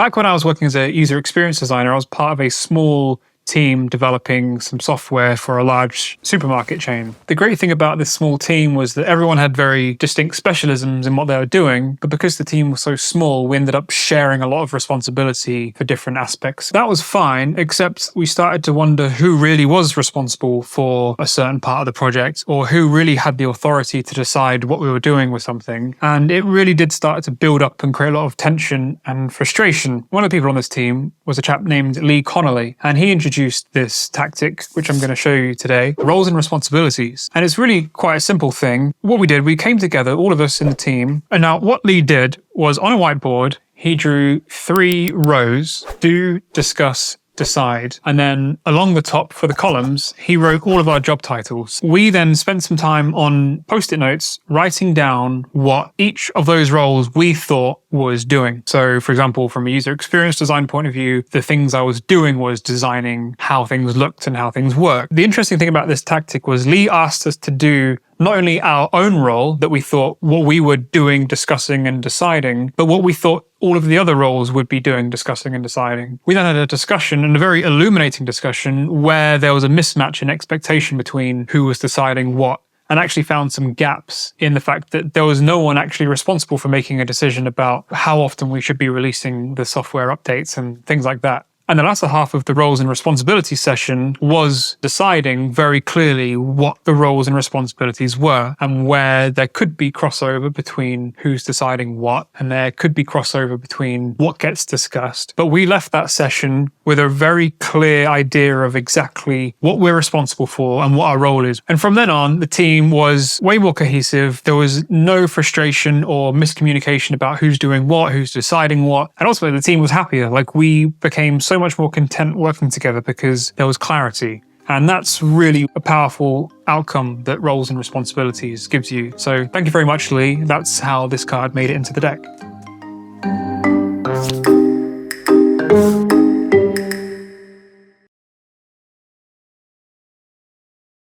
Back when I was working as a user experience designer, I was part of a small team developing some software for a large supermarket chain. The great thing about this small team was that everyone had very distinct specialisms in what they were doing, but because the team was so small, we ended up sharing a lot of responsibility for different aspects. That was fine, except we started to wonder who really was responsible for a certain part of the project, or who really had the authority to decide what we were doing with something. And it really did start to build up and create a lot of tension and frustration. One of the people on this team was a chap named Lee Connolly, and he introduced this tactic, which I'm going to show you today, roles and responsibilities. And it's really quite a simple thing. What we did, we came together, all of us in the team. And now what Lee did was on a whiteboard, he drew 3 rows: do, discuss, decide. And then along the top for the columns, he wrote all of our job titles. We then spent some time on post-it notes writing down what each of those roles we thought was doing. So for example, from a user experience design point of view, the things I was doing was designing how things looked and how things worked. The interesting thing about this tactic was Lee asked us to do not only our own role that we thought what we were doing, discussing and deciding, but what we thought all of the other roles would be doing, discussing and deciding. We then had a discussion, and a very illuminating discussion, where there was a mismatch in expectation between who was deciding what, and actually found some gaps in the fact that there was no one actually responsible for making a decision about how often we should be releasing the software updates and things like that. And the latter half of the roles and responsibilities session was deciding very clearly what the roles and responsibilities were, and where there could be crossover between who's deciding what, and there could be crossover between what gets discussed. But we left that session with a very clear idea of exactly what we're responsible for and what our role is. And from then on, the team was way more cohesive. There was no frustration or miscommunication about who's doing what, who's deciding what. And also the team was happier. Like, we became so much more content working together because there was clarity. And that's really a powerful outcome that roles and responsibilities gives you. So thank you very much, Lee. That's how this card made it into the deck.